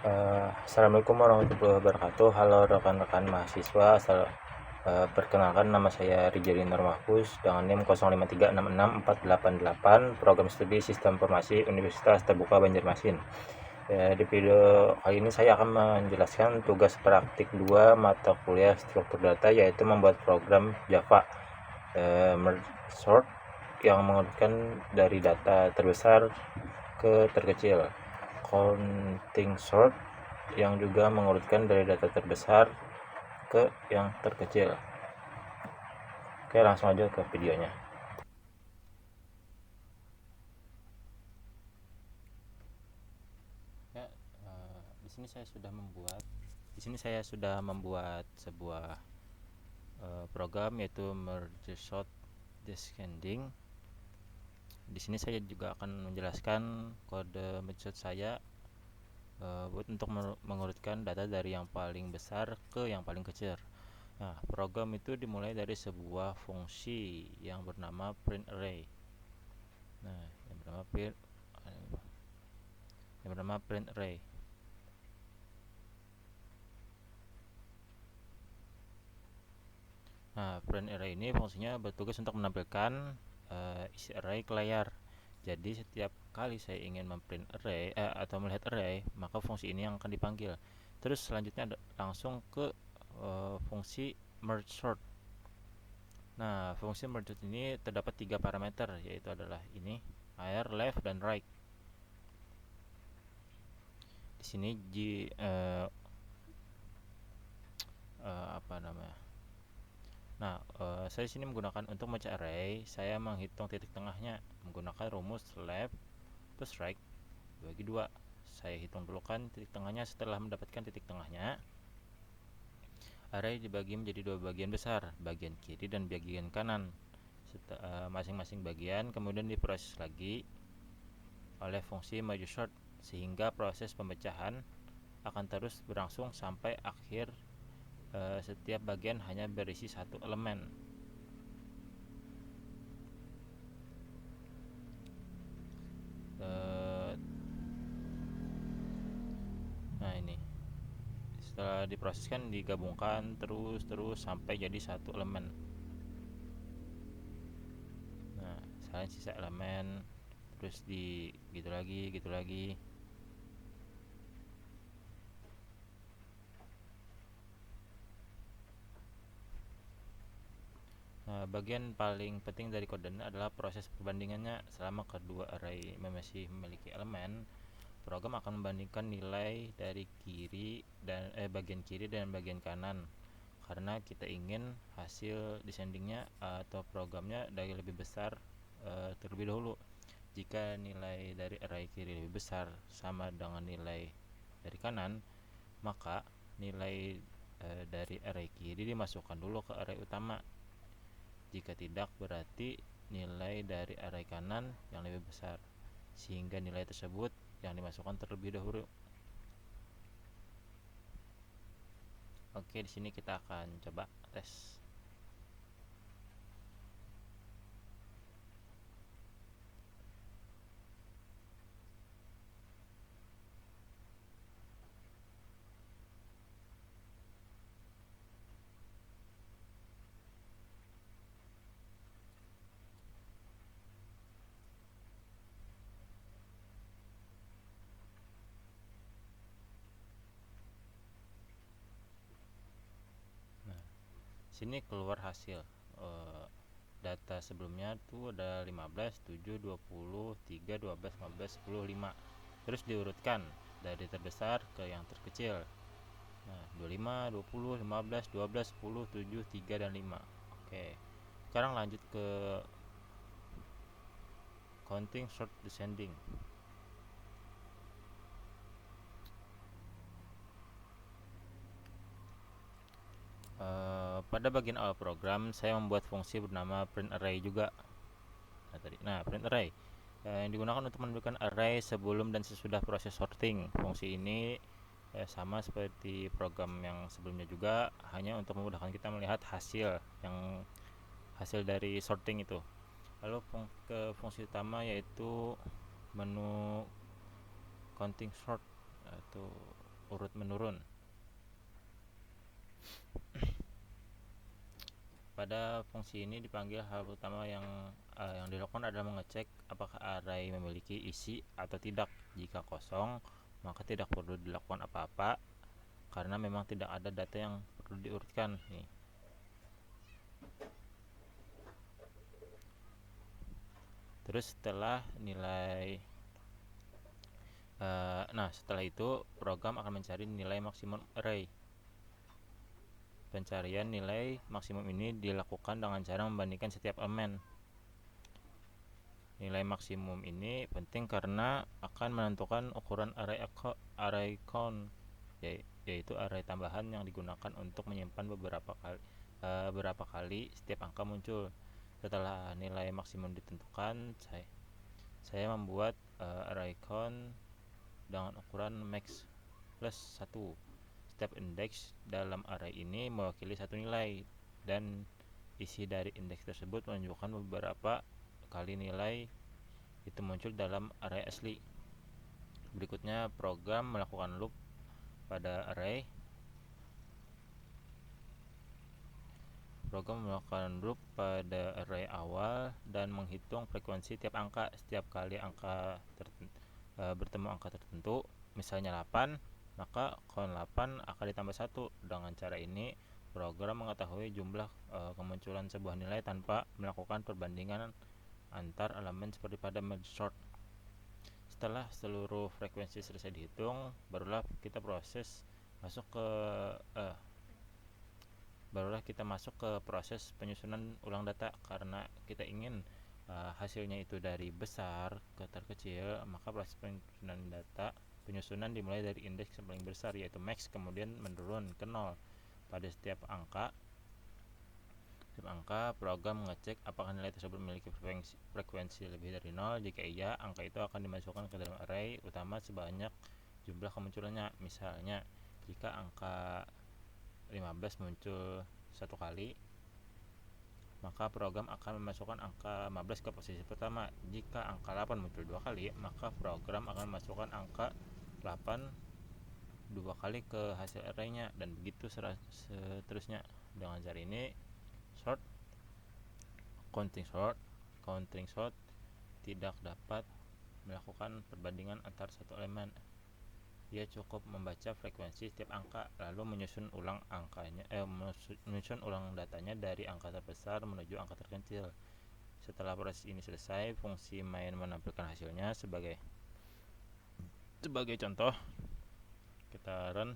Assalamualaikum warahmatullahi wabarakatuh. Halo rekan-rekan mahasiswa. Perkenalkan, nama saya Rijali Nur Mahfuz dengan NIM 05366488, program studi Sistem Informasi Universitas Terbuka Banjarmasin. Di video kali ini saya akan menjelaskan tugas praktik 2 mata kuliah struktur data, yaitu membuat program Java merge sort yang mengurutkan dari data terbesar ke terkecil, counting sort yang juga mengurutkan dari data terbesar ke yang terkecil. Oke, langsung aja ke videonya. Ya, di sini saya sudah membuat sebuah program, yaitu merge sort descending. Di sini saya juga akan menjelaskan kode merge sort saya untuk mengurutkan data dari yang paling besar ke yang paling kecil. Nah, program itu dimulai dari sebuah fungsi yang bernama print array. Nah, yang bernama print array. Nah, print array ini fungsinya bertugas untuk menampilkan isi array ke layar. Jadi setiap kali saya ingin memprint array atau melihat array, maka fungsi ini yang akan dipanggil. Terus selanjutnya langsung ke fungsi merge sort. Nah, fungsi merge sort ini terdapat 3 parameter, yaitu adalah ini, higher, left, dan right. Di sini apa namanya? Nah, saya di sini menggunakan untuk merge array, saya menghitung titik tengahnya menggunakan rumus left plus right bagi 2. Saya hitung dulu kan titik tengahnya. Setelah mendapatkan titik tengahnya, array dibagi menjadi 2 bagian besar, bagian kiri dan bagian kanan. Masing-masing bagian kemudian diproses lagi oleh fungsi merge sort, sehingga proses pemecahan akan terus berlangsung sampai akhir setiap bagian hanya berisi 1 elemen. Nah, ini setelah diproseskan digabungkan terus sampai jadi 1 elemen. Nah, sekarang sisa elemen, terus gitu lagi. Nah, bagian paling penting dari kode ini adalah proses perbandingannya. Selama kedua array masih memiliki elemen, program akan membandingkan nilai dari bagian kiri dan bagian kanan, karena kita ingin hasil descendingnya atau programnya dari lebih besar terlebih dahulu. Jika nilai dari array kiri lebih besar sama dengan nilai dari kanan, maka nilai dari array kiri dimasukkan dulu ke array utama. Jika tidak, berarti nilai dari array kanan yang lebih besar, sehingga nilai tersebut yang dimasukkan terlebih dahulu. Oke, di sini kita akan coba tes. Nah, sini keluar hasil data sebelumnya tuh ada 15, 7, 20, 3, 12, 15, 10, 5. Terus diurutkan dari terbesar ke yang terkecil. Nah, 25, 20, 15, 12, 10, 7, 3, dan 5. Oke. Sekarang lanjut ke counting sort descending. Pada bagian awal program saya membuat fungsi bernama print array juga. Nah, print array yang digunakan untuk menunjukkan array sebelum dan sesudah proses sorting. Fungsi ini sama seperti program yang sebelumnya juga, hanya untuk memudahkan kita melihat hasil dari sorting itu. Lalu ke fungsi utama, yaitu menu counting sort atau urut menurun. Pada fungsi ini dipanggil, hal utama yang dilakukan adalah mengecek apakah array memiliki isi atau tidak. Jika kosong, maka tidak perlu dilakukan apa-apa karena memang tidak ada data yang perlu diurutkan nih. Terus setelah itu program akan mencari nilai maksimum array. Pencarian nilai maksimum ini dilakukan dengan cara membandingkan setiap elemen. Nilai maksimum ini penting karena akan menentukan ukuran array count, yaitu array tambahan yang digunakan untuk menyimpan beberapa kali setiap angka muncul. Setelah nilai maksimum ditentukan, saya membuat array count dengan ukuran max plus 1. Setiap indeks dalam array ini mewakili satu nilai, dan isi dari indeks tersebut menunjukkan beberapa kali nilai itu muncul dalam array asli. Berikutnya, program melakukan loop pada array. Awal dan menghitung frekuensi tiap angka. Setiap kali bertemu angka tertentu, misalnya 8, maka count 8 akan ditambah 1. Dengan cara ini, program mengetahui jumlah kemunculan sebuah nilai tanpa melakukan perbandingan antar elemen seperti pada merge sort. Setelah seluruh frekuensi selesai dihitung, barulah kita masuk ke proses penyusunan ulang data. Karena kita ingin hasilnya itu dari besar ke terkecil, maka proses penyusunan dimulai dari indeks yang paling besar, yaitu max, kemudian menurun ke 0. Pada setiap angka, program mengecek apakah nilai tersebut memiliki frekuensi lebih dari 0. Jika iya, angka itu akan dimasukkan ke dalam array utama sebanyak jumlah kemunculannya. Misalnya, jika angka 15 muncul satu kali, maka program akan memasukkan angka 15 ke posisi pertama. Jika angka 8 muncul 2 kali, maka program akan memasukkan angka 8 2 kali ke hasil array-nya, dan begitu seterusnya. Dengan cara ini, counting sort tidak dapat melakukan perbandingan antar satu elemen. Dia cukup membaca frekuensi setiap angka, lalu menyusun ulang datanya dari angka terbesar menuju angka terkecil. Setelah proses ini selesai, fungsi main menampilkan hasilnya. Sebagai contoh, kita run.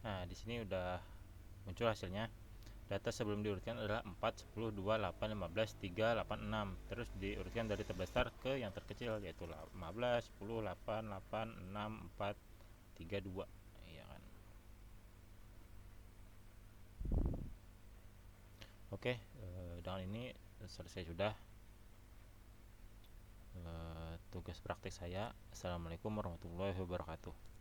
Nah, di sini udah muncul hasilnya. Data sebelum diurutkan adalah 4, 10, 2, 8, 15, 3, 8, 6. Terus diurutkan dari terbesar ke yang terkecil, yaitu 15, 10, 8, 8, 6, 4, 3, 2. Iya kan? Oke, dengan ini selesai sudah tugas praktik saya. Assalamualaikum warahmatullahi wabarakatuh.